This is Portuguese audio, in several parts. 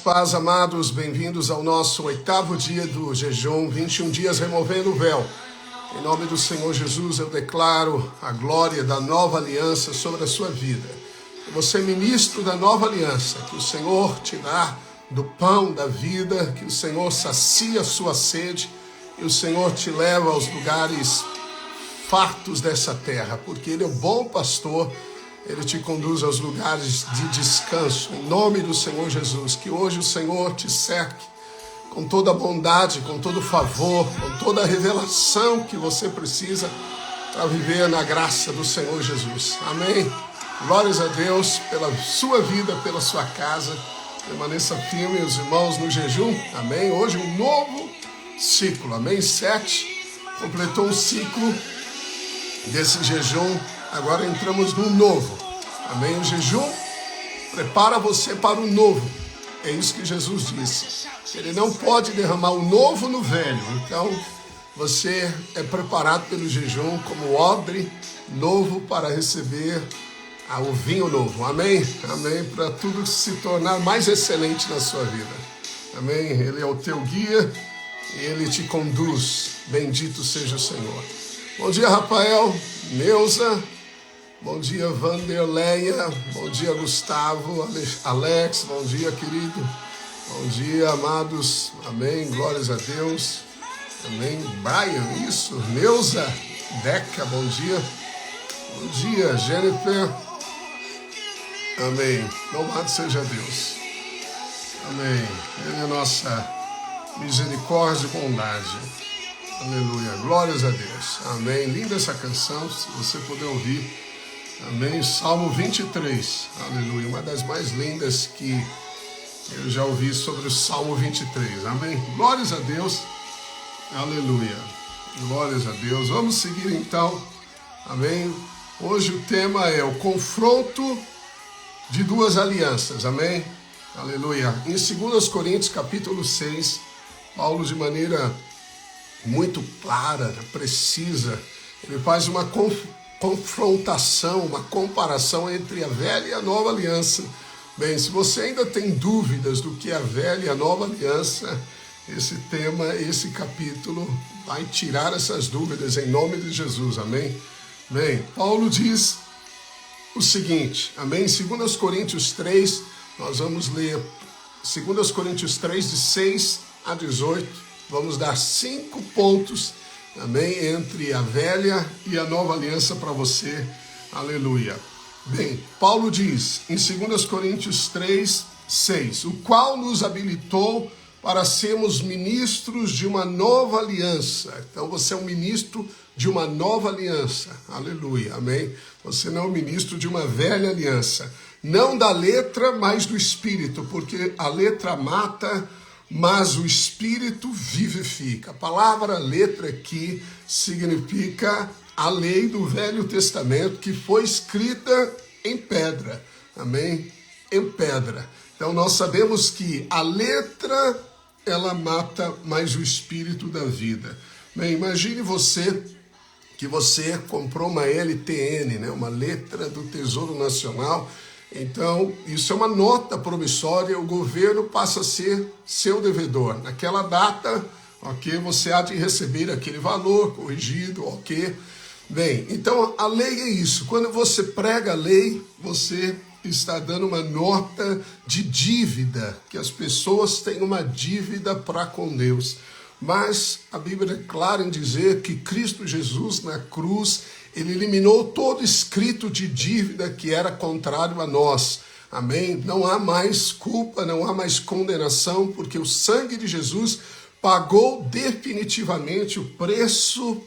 paz, amados, bem-vindos ao nosso 8º dia do jejum, 21 dias removendo o véu. Em nome do Senhor Jesus, eu declaro a glória da nova aliança sobre a sua vida. Você é ministro da nova aliança, que o Senhor te dá do pão da vida, que o Senhor sacia a sua sede e o Senhor te leva aos lugares fartos dessa terra, porque Ele é o bom pastor. Ele te conduz aos lugares de descanso, em nome do Senhor Jesus. Que hoje o Senhor te cerque com toda a bondade, com todo o favor, com toda a revelação que você precisa para viver na graça do Senhor Jesus. Amém? Glórias a Deus pela sua vida, pela sua casa. Permaneça firme, os irmãos, no jejum. Amém? Hoje um novo ciclo. Amém? 7 completou um ciclo desse jejum. Agora entramos no novo. Amém? O jejum prepara você para o novo. É isso que Jesus disse. Ele não pode derramar o novo no velho. Então, você é preparado pelo jejum como odre novo para receber o vinho novo. Amém? Amém? Para tudo se tornar mais excelente na sua vida. Amém? Ele é o teu guia e Ele te conduz. Bendito seja o Senhor. Bom dia, Rafael, Neuza. Bom dia, Vanderleia. Bom dia, Gustavo, Alex. Bom dia, querido. Bom dia, amados. Amém. Glórias a Deus. Amém. Brian, isso. Neuza, Deca, bom dia. Bom dia, Jennifer. Amém. Louvado seja Deus. Amém. Ele é a nossa misericórdia e bondade. Aleluia. Glórias a Deus. Amém. Linda essa canção, se você puder ouvir. Amém. Salmo 23. Aleluia. Uma das mais lindas que eu já ouvi sobre o Salmo 23. Amém. Glórias a Deus. Aleluia. Glórias a Deus. Vamos seguir então. Amém. Hoje o tema é o confronto de duas alianças. Amém. Aleluia. Em 2 Coríntios capítulo 6, Paulo, de maneira muito clara, precisa, ele faz uma confrontação, uma comparação entre a velha e a nova aliança. Bem, se você ainda tem dúvidas do que é a velha e a nova aliança, esse tema, esse capítulo vai tirar essas dúvidas em nome de Jesus, amém? Bem, Paulo diz o seguinte, amém? 2 Coríntios 3, nós vamos ler 2 Coríntios 3, de 6 a 18, vamos dar 5 pontos, amém, entre a velha e a nova aliança para você, aleluia. Bem, Paulo diz em 2 Coríntios 3, 6, o qual nos habilitou para sermos ministros de uma nova aliança. Então você é um ministro de uma nova aliança, aleluia, amém. Você não é um ministro de uma velha aliança, não da letra, mas do espírito, porque a letra mata, mas o Espírito vivifica. A palavra letra aqui significa a lei do Velho Testamento que foi escrita em pedra. Amém? Em pedra. Então nós sabemos que a letra, ela mata, mas o Espírito dá vida. Bem, imagine que você comprou uma LTN, né? Uma letra do Tesouro Nacional. Então, isso é uma nota promissória, o governo passa a ser seu devedor. Naquela data, ok, você há de receber aquele valor corrigido, ok? Bem, então a lei é isso. Quando você prega a lei, você está dando uma nota de dívida, que as pessoas têm uma dívida para com Deus. Mas a Bíblia é clara em dizer que Cristo Jesus na cruz, Ele eliminou todo escrito de dívida que era contrário a nós. Amém? Não há mais culpa, não há mais condenação, porque o sangue de Jesus pagou definitivamente o preço,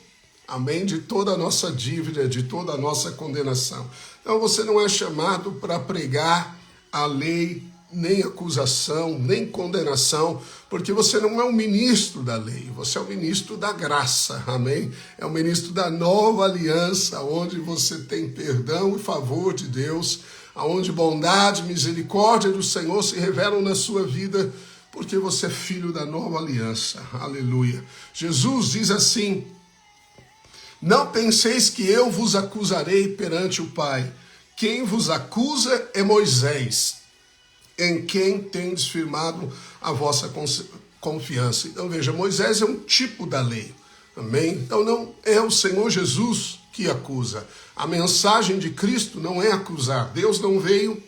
amém, de toda a nossa dívida, de toda a nossa condenação. Então você não é chamado para pregar a lei, nem acusação, nem condenação, porque você não é um ministro da lei, você é um ministro da graça, amém? É um ministro da nova aliança, onde você tem perdão e favor de Deus, onde bondade e misericórdia do Senhor se revelam na sua vida, porque você é filho da nova aliança, aleluia. Jesus diz assim, não penseis que eu vos acusarei perante o Pai, quem vos acusa é Moisés, em quem tendes firmado a vossa confiança. Então veja, Moisés é um tipo da lei, amém? Então não é o Senhor Jesus que acusa. A mensagem de Cristo não é acusar. Deus não veio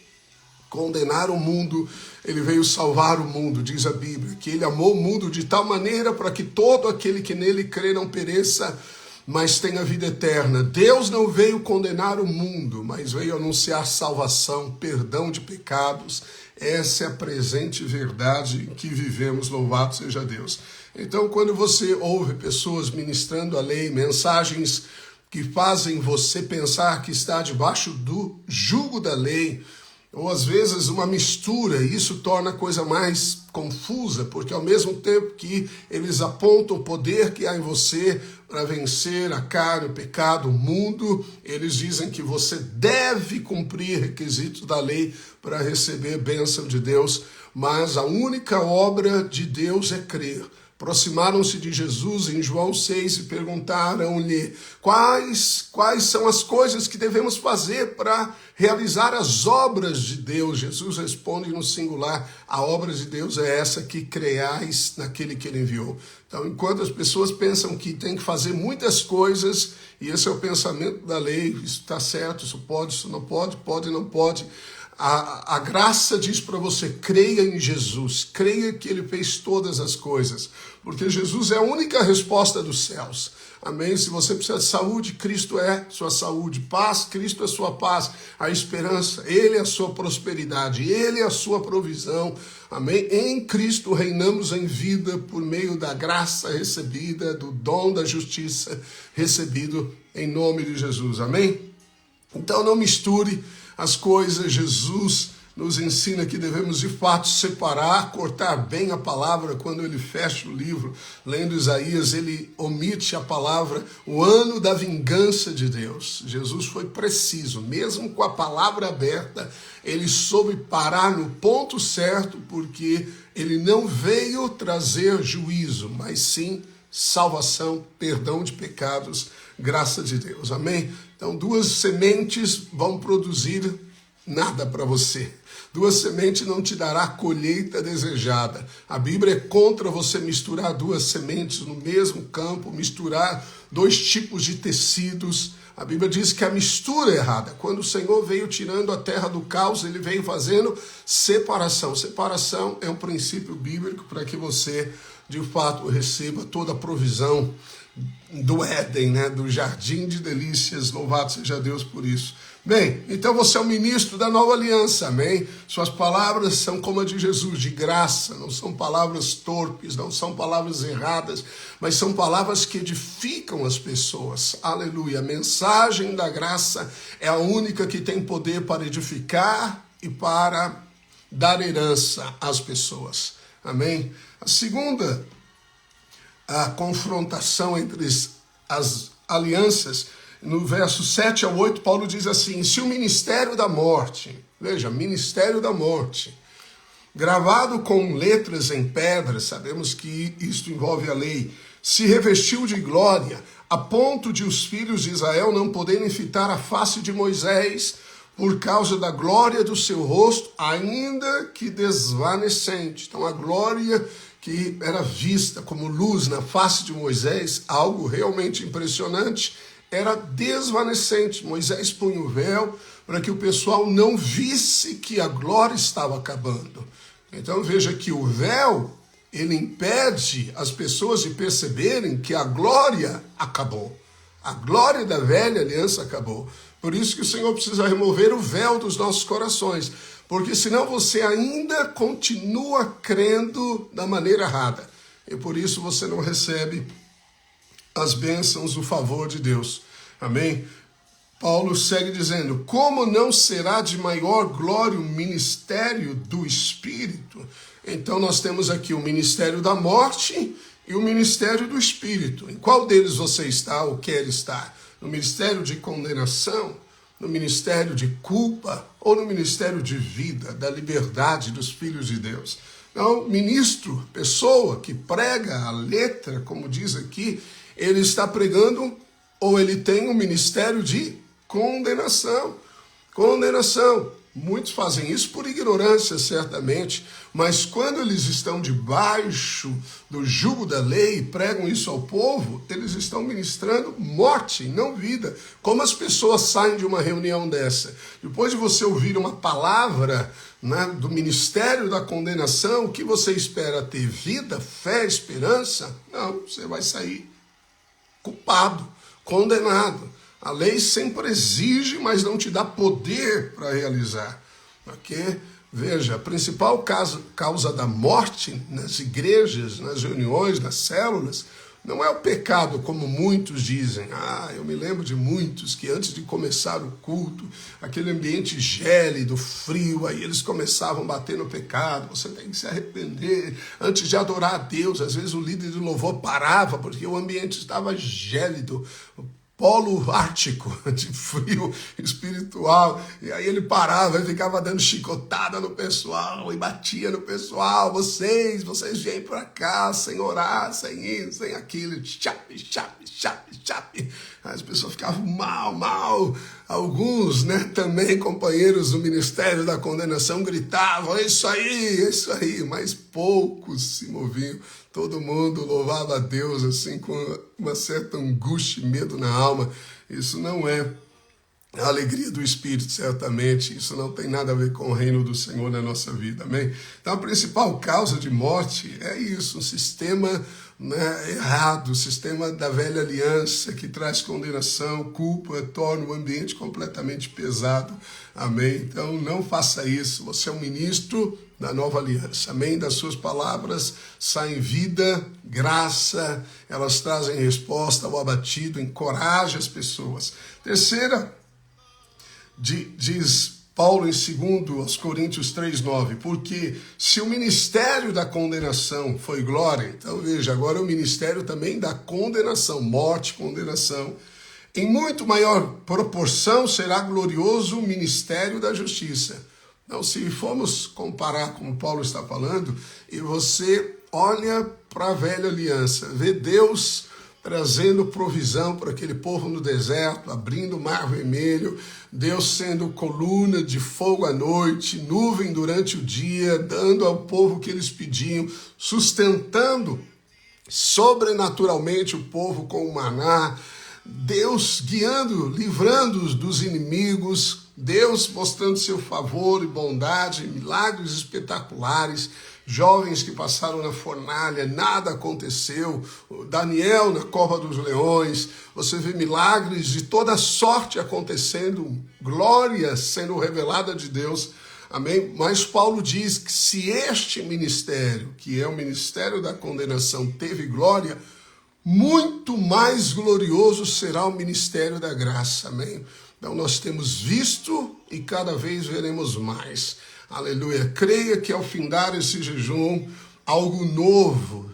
condenar o mundo, ele veio salvar o mundo, diz a Bíblia, que ele amou o mundo de tal maneira para que todo aquele que nele crê não pereça, mas tenha vida eterna. Deus não veio condenar o mundo, mas veio anunciar salvação, perdão de pecados. Essa é a presente verdade em que vivemos, louvado seja Deus. Então, quando você ouve pessoas ministrando a lei, mensagens que fazem você pensar que está debaixo do jugo da lei, ou às vezes uma mistura, isso torna a coisa mais confusa, porque ao mesmo tempo que eles apontam o poder que há em você para vencer a carne, o pecado, o mundo, eles dizem que você deve cumprir requisitos da lei para receber bênção de Deus, mas a única obra de Deus é crer. Aproximaram-se de Jesus em João 6 e perguntaram-lhe quais são as coisas que devemos fazer para realizar as obras de Deus. Jesus responde no singular, a obra de Deus é essa, que creais naquele que ele enviou. Então, enquanto as pessoas pensam que tem que fazer muitas coisas, e esse é o pensamento da lei, isso está certo, isso não pode, pode e não pode, a graça diz para você, creia em Jesus, creia que ele fez todas as coisas, porque Jesus é a única resposta dos céus. Amém? Se você precisa de saúde, Cristo é sua saúde. Paz, Cristo é sua paz. A esperança, ele é a sua prosperidade, ele é a sua provisão. Amém? Em Cristo reinamos em vida por meio da graça recebida, do dom da justiça recebido em nome de Jesus. Amém? Então não misture as coisas. Jesus nos ensina que devemos de fato separar, cortar bem a palavra. Quando ele fecha o livro, lendo Isaías, ele omite a palavra, o ano da vingança de Deus. Jesus foi preciso, mesmo com a palavra aberta, ele soube parar no ponto certo, porque ele não veio trazer juízo, mas sim salvação, perdão de pecados, graça de Deus. Amém? Então, duas sementes vão produzir nada para você. Duas sementes não te dará a colheita desejada. A Bíblia é contra você misturar duas sementes no mesmo campo, misturar dois tipos de tecidos. A Bíblia diz que a mistura é errada. Quando o Senhor veio tirando a terra do caos, ele veio fazendo separação. Separação é um princípio bíblico para que você, de fato, receba toda a provisão do Éden, né? Do jardim de delícias. Louvado seja Deus por isso. Bem, então você é o ministro da nova aliança, amém? Suas palavras são como a de Jesus, de graça, não são palavras torpes, não são palavras erradas, mas são palavras que edificam as pessoas, aleluia. A mensagem da graça é a única que tem poder para edificar e para dar herança às pessoas, amém? A segunda, a confrontação entre as alianças, no verso 7 ao 8, Paulo diz assim: se o ministério da morte, veja, ministério da morte, gravado com letras em pedra, sabemos que isto envolve a lei, se revestiu de glória, a ponto de os filhos de Israel não poderem fitar a face de Moisés por causa da glória do seu rosto, ainda que desvanecente. Então a glória que era vista como luz na face de Moisés, algo realmente impressionante, era desvanecente. Moisés punha o véu para que o pessoal não visse que a glória estava acabando. Então veja que o véu, ele impede as pessoas de perceberem que a glória acabou. A glória da velha aliança acabou. Por isso que o Senhor precisa remover o véu dos nossos corações, porque senão você ainda continua crendo da maneira errada. E por isso você não recebe as bênçãos, o favor de Deus. Amém? Paulo segue dizendo: como não será de maior glória o ministério do Espírito? Então nós temos aqui o ministério da morte e o ministério do Espírito. Em qual deles você está ou quer estar? No ministério de condenação, no ministério de culpa ou no ministério de vida, da liberdade dos filhos de Deus? Então, ministro, pessoa que prega a letra, como diz aqui, ele está pregando ou ele tem um ministério de condenação. Condenação. Muitos fazem isso por ignorância, certamente, mas quando eles estão debaixo do jugo da lei e pregam isso ao povo, eles estão ministrando morte, não vida. Como as pessoas saem de uma reunião dessa? Depois de você ouvir uma palavra, né, do ministério da condenação, o que você espera ter? Vida, fé, esperança? Não, você vai sair culpado, condenado. A lei sempre exige, mas não te dá poder para realizar. Ok? Veja, a principal causa da morte nas igrejas, nas reuniões, nas células, não é o pecado, como muitos dizem. Eu me lembro de muitos que antes de começar o culto, aquele ambiente gélido, frio, aí eles começavam a bater no pecado. Você tem que se arrepender antes de adorar a Deus. Às vezes o líder de louvor parava porque o ambiente estava gélido, polo ártico, de frio espiritual, e aí ele parava e ficava dando chicotada no pessoal, e batia no pessoal, vocês vêm para cá, sem orar, sem isso, sem aquilo, chape, as pessoas ficavam mal, alguns, né, também companheiros do Ministério da Condenação gritavam, é isso aí, mas poucos se moviam. Todo mundo louvava a Deus assim com uma certa angústia e medo na alma. Isso não é a alegria do Espírito, certamente. Isso não tem nada a ver com o reino do Senhor na nossa vida, amém? Então a principal causa de morte é isso, um sistema, né, errado, o sistema da velha aliança que traz condenação, culpa, torna o ambiente completamente pesado, amém? Então não faça isso, você é um ministro da nova aliança, amém? Das suas palavras saem vida, graça, elas trazem resposta ao abatido, encoraja as pessoas. Terceira, diz Paulo em 2 Coríntios 3,9, porque se o ministério da condenação foi glória, então veja, agora é o ministério também da condenação, morte, condenação, em muito maior proporção será glorioso o ministério da justiça. Então, se formos comparar como Paulo está falando, e você olha para a velha aliança, vê Deus trazendo provisão para aquele povo no deserto, abrindo o mar vermelho, Deus sendo coluna de fogo à noite, nuvem durante o dia, dando ao povo o que eles pediam, sustentando sobrenaturalmente o povo com o maná, Deus guiando, livrando-os dos inimigos, Deus mostrando seu favor e bondade, milagres espetaculares, jovens que passaram na fornalha, nada aconteceu, Daniel na cova dos leões, você vê milagres de toda sorte acontecendo, glória sendo revelada de Deus, amém? Mas Paulo diz que se este ministério, que é o ministério da condenação, teve glória, muito mais glorioso será o ministério da graça, amém? Então nós temos visto e cada vez veremos mais. Aleluia. Creia que ao findar esse jejum, algo novo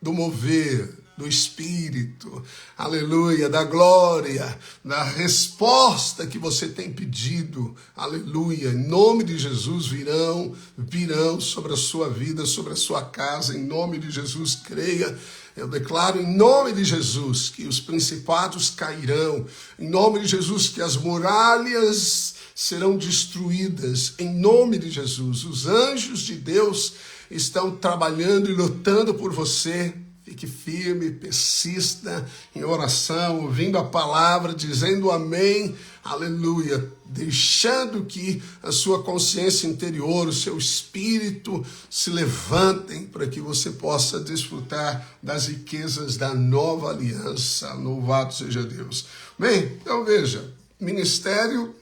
do mover, do Espírito, aleluia, da glória, da resposta que você tem pedido, aleluia, em nome de Jesus virão sobre a sua vida, sobre a sua casa, em nome de Jesus, creia. Eu declaro em nome de Jesus que os principados cairão, em nome de Jesus que as muralhas serão destruídas, em nome de Jesus. Os anjos de Deus estão trabalhando e lutando por você. Fique firme, persista em oração, ouvindo a palavra, dizendo amém, aleluia, deixando que a sua consciência interior, o seu espírito se levantem para que você possa desfrutar das riquezas da nova aliança. Louvado seja Deus. Bem, então veja, ministério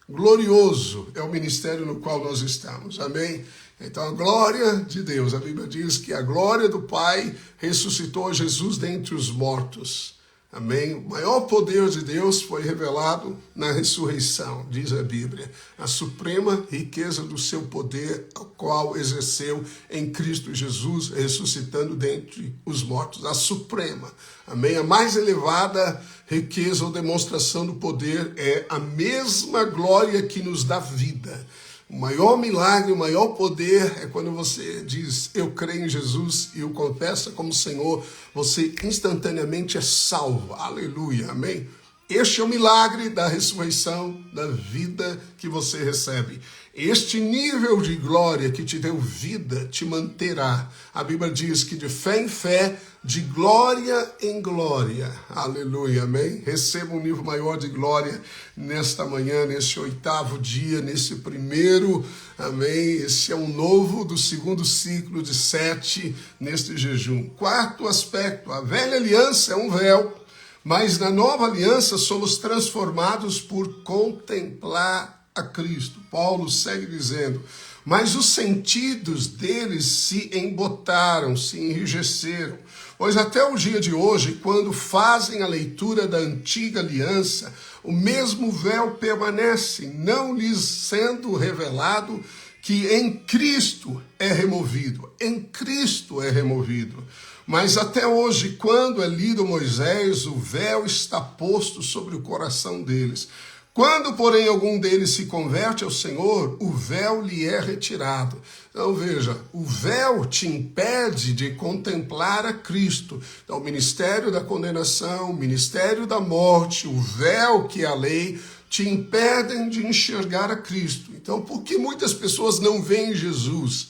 glorioso é o ministério no qual nós estamos, amém? Então a glória de Deus, a Bíblia diz que a glória do Pai ressuscitou Jesus dentre os mortos, amém? O maior poder de Deus foi revelado na ressurreição, diz a Bíblia, a suprema riqueza do seu poder, a qual exerceu em Cristo Jesus, ressuscitando dentre os mortos, a suprema, amém? A mais elevada riqueza ou demonstração do poder é a mesma glória que nos dá vida. O maior milagre, o maior poder é quando você diz, eu creio em Jesus e o confessa como Senhor, você instantaneamente é salvo, aleluia, amém? Este é o milagre da ressurreição, da vida que você recebe. Este nível de glória que te deu vida te manterá. A Bíblia diz que de fé em fé, de glória em glória. Aleluia, amém? Receba um nível maior de glória nesta manhã, nesse 8º dia, nesse primeiro, amém? Esse é um novo do segundo ciclo de 7 neste jejum. Quarto aspecto, a velha aliança é um véu, mas na nova aliança somos transformados por contemplar a Cristo. Paulo segue dizendo, mas os sentidos deles se embotaram, se enrijeceram, pois até o dia de hoje, quando fazem a leitura da antiga aliança, o mesmo véu permanece, não lhes sendo revelado que em Cristo é removido. Em Cristo é removido. Mas até hoje, quando é lido Moisés, o véu está posto sobre o coração deles. Quando, porém, algum deles se converte ao Senhor, o véu lhe é retirado. Então, veja, o véu te impede de contemplar a Cristo. Então, o ministério da condenação, o ministério da morte, o véu que é a lei, te impedem de enxergar a Cristo. Então, por que muitas pessoas não veem Jesus?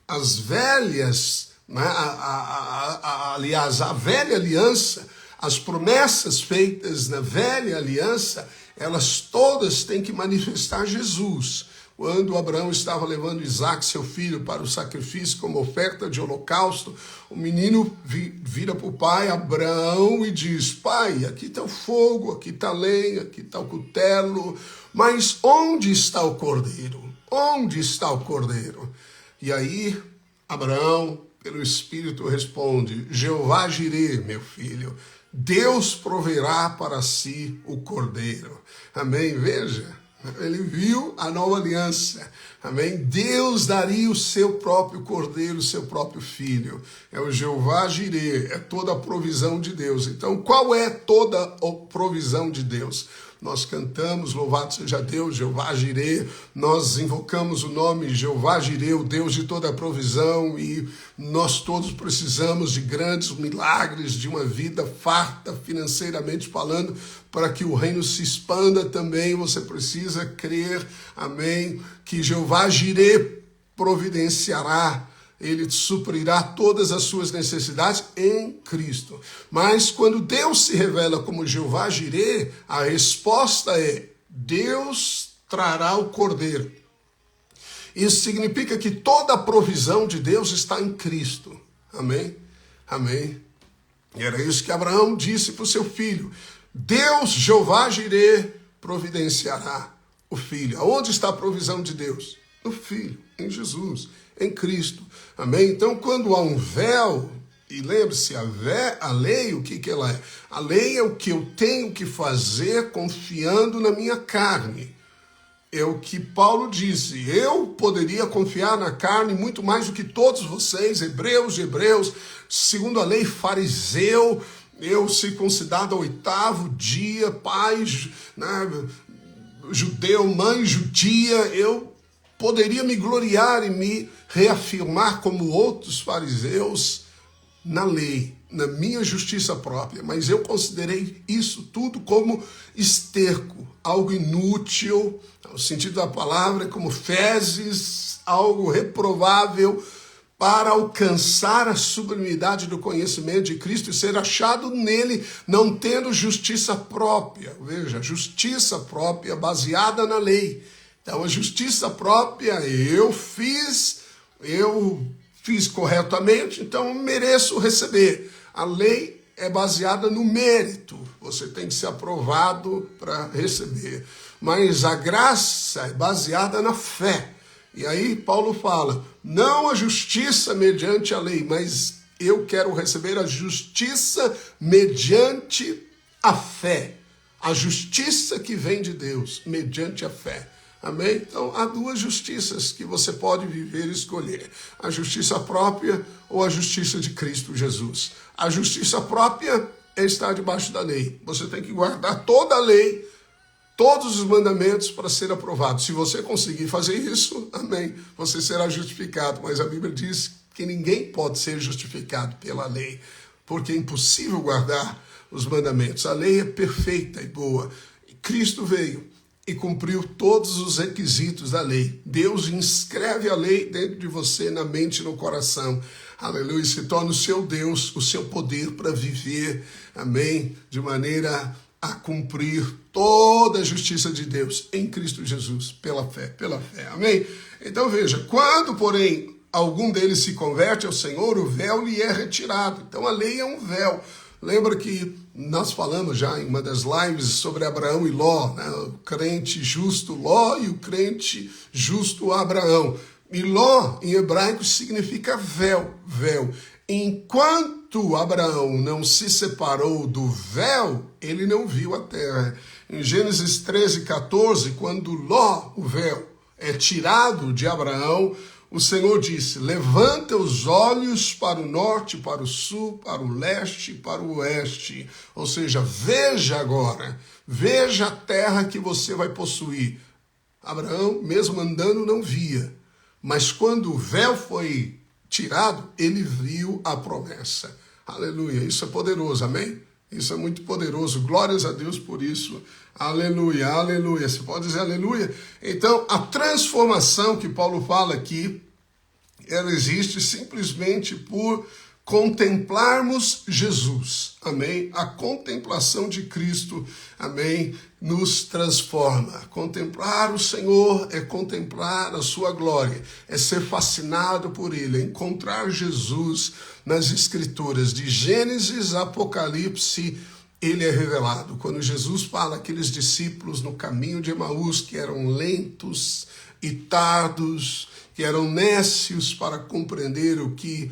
As velhas, né, aliás, a velha aliança, as promessas feitas na velha aliança, elas todas têm que manifestar Jesus. Quando Abraão estava levando Isaac, seu filho, para o sacrifício como oferta de holocausto, o menino vira para o pai, Abraão, e diz, pai, aqui está o fogo, aqui está a lenha, aqui está o cutelo, mas onde está o cordeiro? Onde está o cordeiro? E aí, Abraão, pelo Espírito, responde, Jeová Jirê, meu filho, Deus proverá para si o cordeiro. Amém? Veja, ele viu a nova aliança. Amém? Deus daria o seu próprio cordeiro, o seu próprio filho. É o Jeová Jirê, é toda a provisão de Deus. Então, qual é toda a provisão de Deus? Nós cantamos, louvado seja Deus, Jeová Jirê, nós invocamos o nome Jeová Jirê, o Deus de toda a provisão, e nós todos precisamos de grandes milagres, de uma vida farta financeiramente falando, para que o reino se expanda também, você precisa crer, amém, que Jeová Jirê providenciará, ele suprirá todas as suas necessidades em Cristo. Mas quando Deus se revela como Jeová Jirê, a resposta é, Deus trará o cordeiro. Isso significa que toda a provisão de Deus está em Cristo. Amém? Amém? E era isso que Abraão disse para o seu filho. Deus, Jeová Jirê, providenciará o filho. Aonde está a provisão de Deus? No Filho, em Jesus, em Cristo. Amém? Então, quando há um véu, e lembre-se, a lei, o que ela é? A lei é o que eu tenho que fazer confiando na minha carne. É o que Paulo disse, eu poderia confiar na carne muito mais do que todos vocês, hebreus de hebreus, segundo a lei fariseu, eu circuncidado ao 8º dia, pai, né, judeu, mãe judia, eu poderia me gloriar e me reafirmar como outros fariseus na lei, na minha justiça própria, mas eu considerei isso tudo como esterco, algo inútil, no sentido da palavra, como fezes, algo reprovável, para alcançar a sublimidade do conhecimento de Cristo e ser achado nele, não tendo justiça própria. Veja, justiça própria baseada na lei. Então, a justiça própria, eu fiz corretamente, então mereço receber. A lei é baseada no mérito, você tem que ser aprovado para receber. Mas a graça é baseada na fé. E aí Paulo fala, não a justiça mediante a lei, mas eu quero receber a justiça mediante a fé. A justiça que vem de Deus, mediante a fé. Amém? Então, há duas justiças que você pode viver e escolher. A justiça própria ou a justiça de Cristo Jesus. A justiça própria é estar debaixo da lei. Você tem que guardar toda a lei, todos os mandamentos para ser aprovado. Se você conseguir fazer isso, amém, você será justificado. Mas a Bíblia diz que ninguém pode ser justificado pela lei, porque é impossível guardar os mandamentos. A lei é perfeita e boa. Cristo veio e cumpriu todos os requisitos da lei. Deus inscreve a lei dentro de você, na mente e no coração. Aleluia, se torna o seu Deus, o seu poder para viver, amém, de maneira a cumprir toda a justiça de Deus em Cristo Jesus, pela fé, amém? Então veja, quando, porém, algum deles se converte ao Senhor, o véu lhe é retirado. Então a lei é um véu. Lembra que nós falamos já em uma das lives sobre Abraão e Ló, né? O crente justo Ló e o crente justo Abraão. E Ló, em hebraico, significa véu, véu. Enquanto Abraão não se separou do véu, ele não viu a terra. Em Gênesis 13:14, quando Ló, o véu, é tirado de Abraão, o Senhor disse: levanta os olhos para o norte, para o sul, para o leste, para o oeste. Ou seja, veja agora, veja a terra que você vai possuir. Abraão, mesmo andando, não via. Mas quando o véu foi tirado, ele viu a promessa. Aleluia, isso é poderoso, amém? Isso é muito poderoso, glórias a Deus por isso. Aleluia, aleluia. Você pode dizer aleluia? Então, a transformação que Paulo fala aqui, ela existe simplesmente por contemplarmos Jesus, amém? A contemplação de Cristo, amém, nos transforma. Contemplar o Senhor é contemplar a sua glória, é ser fascinado por Ele, é encontrar Jesus nas Escrituras, de Gênesis a Apocalipse, Ele é revelado. Quando Jesus fala aqueles discípulos no caminho de Emaús que eram lentos e tardos, que eram nécios para compreender o que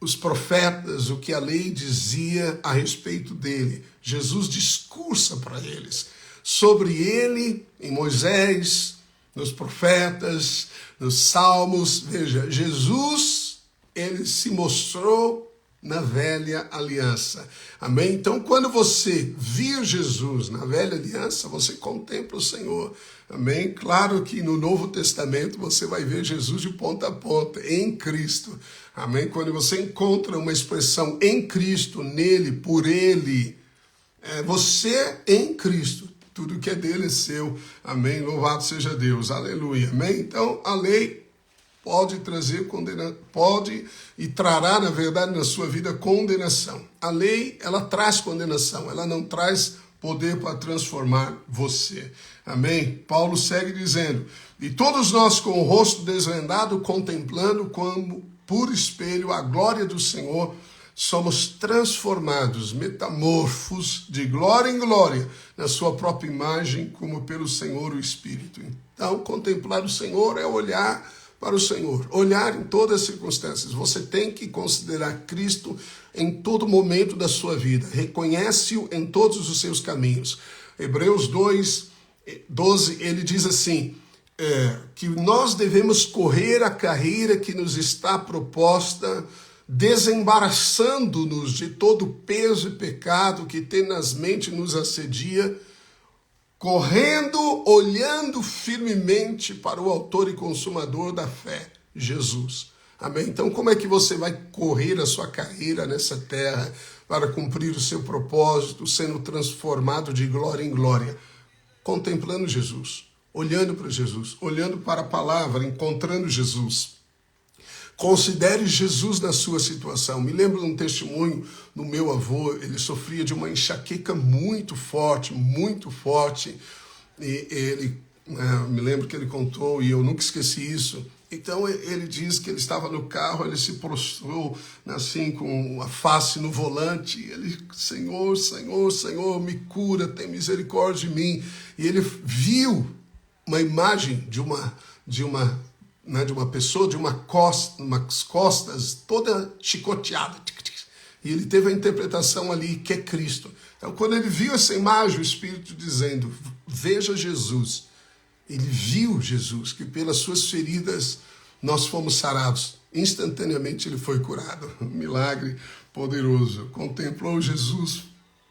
os profetas, o que a lei dizia a respeito dele. Jesus discursa para eles sobre ele em Moisés, nos profetas, nos salmos. Veja, Jesus, ele se mostrou na velha aliança. Amém? Então, quando você via Jesus na velha aliança, você contempla o Senhor. Amém? Claro que no Novo Testamento você vai ver Jesus de ponta a ponta, em Cristo. Amém? Quando você encontra uma expressão em Cristo, nele, por ele, você em Cristo. Tudo que é dele é seu. Amém? Louvado seja Deus. Aleluia. Amém? Então, a lei pode trazer condenação, pode e trará, na verdade, na sua vida condenação. A lei, ela traz condenação, ela não traz poder para transformar você. Amém? Paulo segue dizendo: e todos nós com o rosto desvendado, contemplando como por espelho a glória do Senhor, somos transformados, metamorfos de glória em glória, na sua própria imagem, como pelo Senhor o Espírito. Então, contemplar o Senhor é olhar para o Senhor, olhar em todas as circunstâncias. Você tem que considerar Cristo em todo momento da sua vida. Reconhece-o em todos os seus caminhos. Hebreus 2:12, ele diz assim, que nós devemos correr a carreira que nos está proposta, desembaraçando-nos de todo peso e pecado que tenazmente nos assedia, correndo, olhando firmemente para o autor e consumador da fé, Jesus. Amém? Então, como é que você vai correr a sua carreira nessa terra para cumprir o seu propósito, sendo transformado de glória em glória? Contemplando Jesus, olhando para Jesus, olhando para a palavra, encontrando Jesus. Considere Jesus na sua situação. Me lembro de um testemunho do meu avô, ele sofria de uma enxaqueca muito forte, e ele, me lembro que ele contou, e eu nunca esqueci isso. Então ele diz que ele estava no carro, ele se prostrou assim com a face no volante, ele: Senhor, Senhor, Senhor, me cura, tem misericórdia de mim. E ele viu uma imagem de uma pessoa, de umas costas toda chicoteada. E ele teve a interpretação ali que é Cristo. Então, quando ele viu essa imagem, o Espírito dizendo: veja Jesus. Ele viu Jesus, que pelas suas feridas nós fomos sarados. Instantaneamente ele foi curado. Um milagre poderoso. Contemplou Jesus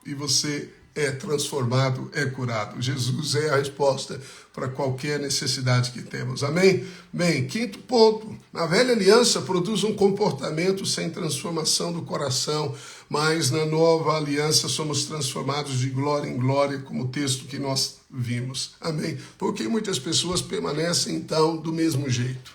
e você é transformado, é curado. Jesus é a resposta para qualquer necessidade que temos. Amém? Bem, quinto ponto. A velha aliança produz um comportamento sem transformação do coração, mas na nova aliança somos transformados de glória em glória, como o texto que nós vimos. Amém? Porque muitas pessoas permanecem, então, do mesmo jeito.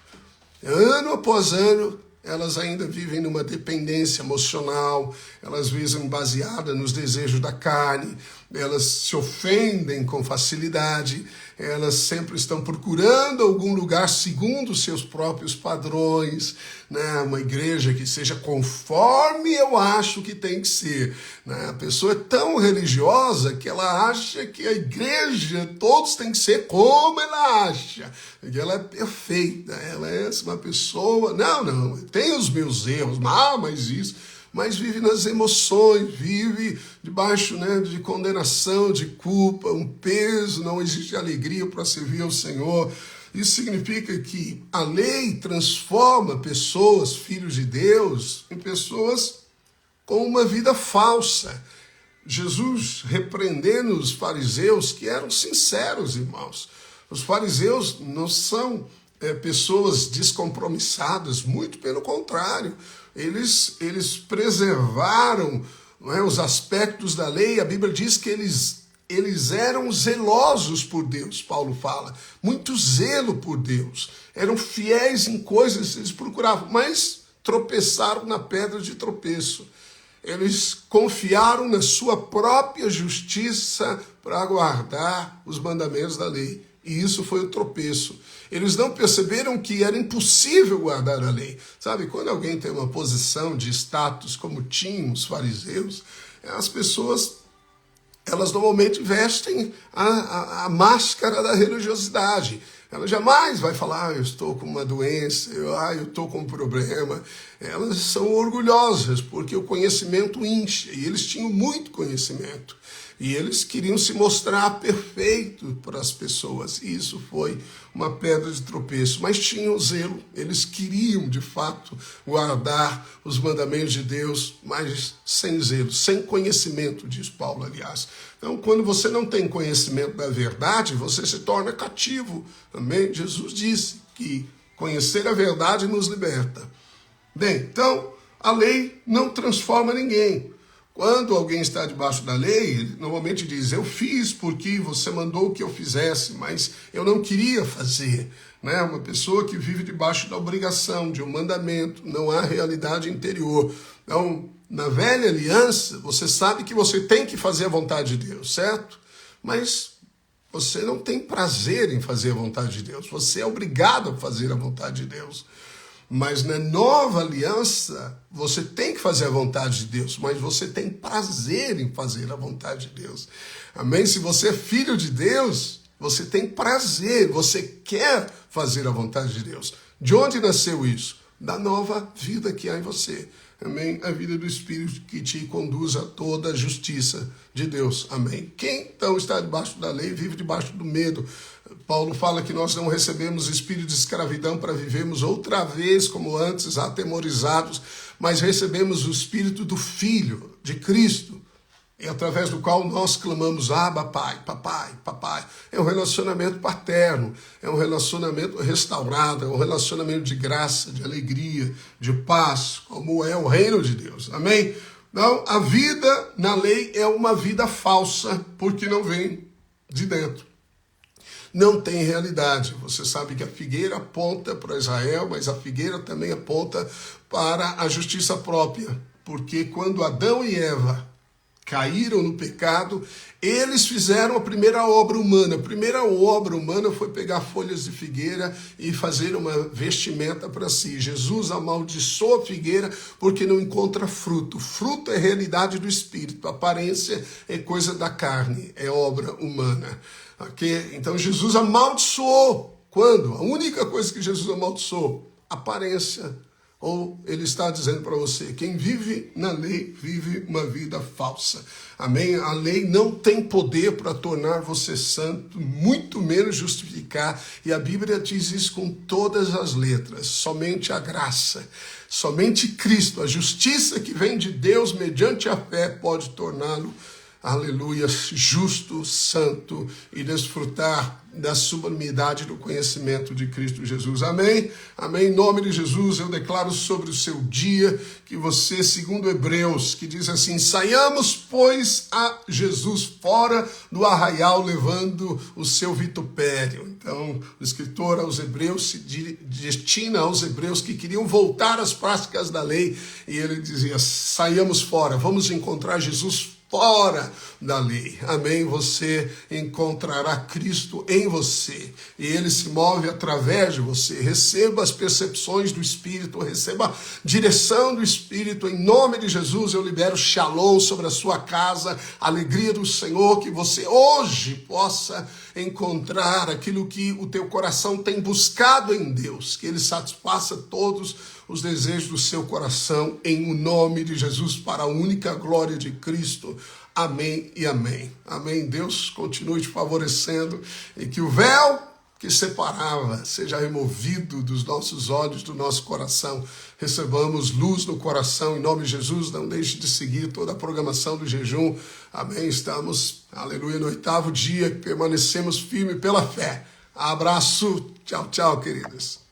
Ano após ano, elas ainda vivem numa dependência emocional, elas vivem baseadas nos desejos da carne, elas se ofendem com facilidade, elas sempre estão procurando algum lugar segundo seus próprios padrões, né? Uma igreja que seja conforme eu acho que tem que ser. Né? A pessoa é tão religiosa que ela acha que a igreja, todos têm que ser como ela acha. Que ela é perfeita, ela é uma pessoa... Não, tem os meus erros, mas isso... Mas vive nas emoções, vive debaixo, né, de condenação, de culpa, um peso, não existe alegria para servir ao Senhor. Isso significa que a lei transforma pessoas, filhos de Deus, em pessoas com uma vida falsa. Jesus repreendendo os fariseus que eram sinceros, irmãos. Os fariseus não são pessoas descompromissadas, muito pelo contrário. Eles preservaram, não é, os aspectos da lei. A Bíblia diz que eles eram zelosos por Deus, Paulo fala. Muito zelo por Deus. Eram fiéis em coisas que eles procuravam, mas tropeçaram na pedra de tropeço. Eles confiaram na sua própria justiça para guardar os mandamentos da lei. E isso foi o tropeço. Eles não perceberam que era impossível guardar a lei. Sabe, quando alguém tem uma posição de status como tinham os fariseus, as pessoas, elas normalmente vestem a máscara da religiosidade. Ela jamais vai falar, eu estou com uma doença, eu estou com um problema. Elas são orgulhosas, porque o conhecimento incha, e eles tinham muito conhecimento. E eles queriam se mostrar perfeito para as pessoas. E isso foi uma pedra de tropeço. Mas tinham zelo. Eles queriam, de fato, guardar os mandamentos de Deus, mas sem zelo, sem conhecimento, diz Paulo, aliás. Então, quando você não tem conhecimento da verdade, você se torna cativo. Amém? Jesus disse que conhecer a verdade nos liberta. Bem, então, a lei não transforma ninguém. Quando alguém está debaixo da lei, ele normalmente diz, eu fiz porque você mandou que eu fizesse, mas eu não queria fazer. Né? Uma pessoa que vive debaixo da obrigação, de um mandamento, não há realidade interior. Então, na velha aliança, você sabe que você tem que fazer a vontade de Deus, certo? Mas você não tem prazer em fazer a vontade de Deus, você é obrigado a fazer a vontade de Deus. Mas na nova aliança, você tem que fazer a vontade de Deus, mas você tem prazer em fazer a vontade de Deus. Amém? Se você é filho de Deus, você tem prazer, você quer fazer a vontade de Deus. De onde nasceu isso? Da nova vida que há em você. Amém? A vida do Espírito que te conduz a toda a justiça de Deus. Amém? Quem então está debaixo da lei vive debaixo do medo. Paulo fala que nós não recebemos espírito de escravidão para vivermos outra vez como antes, atemorizados, mas recebemos o espírito do Filho, de Cristo, e através do qual nós clamamos, Abba, Pai, Papai, Papai. É um relacionamento paterno, é um relacionamento restaurado, é um relacionamento de graça, de alegria, de paz, como é o reino de Deus. Amém? Então, a vida na lei é uma vida falsa, porque não vem de dentro. Não tem realidade. Você sabe que a figueira aponta para Israel, mas a figueira também aponta para a justiça própria. Porque quando Adão e Eva caíram no pecado, eles fizeram a primeira obra humana. A primeira obra humana foi pegar folhas de figueira e fazer uma vestimenta para si. Jesus amaldiçoou a figueira porque não encontra fruto. Fruto é realidade do Espírito. A aparência é coisa da carne, é obra humana. Okay? Então Jesus amaldiçoou. Quando? A única coisa que Jesus amaldiçoou, aparência. Ou ele está dizendo para você, quem vive na lei vive uma vida falsa. Amém? A lei não tem poder para tornar você santo, muito menos justificar. E a Bíblia diz isso com todas as letras. Somente a graça, somente Cristo, a justiça que vem de Deus mediante a fé pode torná-lo aleluia, justo, santo e desfrutar da sublimidade do conhecimento de Cristo Jesus. Amém? Amém. Em nome de Jesus, eu declaro sobre o seu dia que você, segundo Hebreus, que diz assim: saiamos, pois, a Jesus fora do arraial, levando o seu vitupério. Então, o escritor aos Hebreus se destina aos Hebreus que queriam voltar às práticas da lei, e ele dizia: saiamos fora, vamos encontrar Jesus fora da lei. Amém? Você encontrará Cristo em você e ele se move através de você. Receba as percepções do Espírito, receba a direção do Espírito. Em nome de Jesus, eu libero shalom sobre a sua casa, a alegria do Senhor, que você hoje possa encontrar aquilo que o teu coração tem buscado em Deus, que ele satisfaça todos os desejos do seu coração, em o nome de Jesus, para a única glória de Cristo. Amém e amém. Amém. Deus continue te favorecendo e que o véu que separava seja removido dos nossos olhos, do nosso coração. Recebamos luz no coração, em nome de Jesus. Não deixe de seguir toda a programação do jejum. Amém. Estamos, aleluia, no 8º dia, permanecemos firmes pela fé. Abraço. Tchau, tchau, queridos.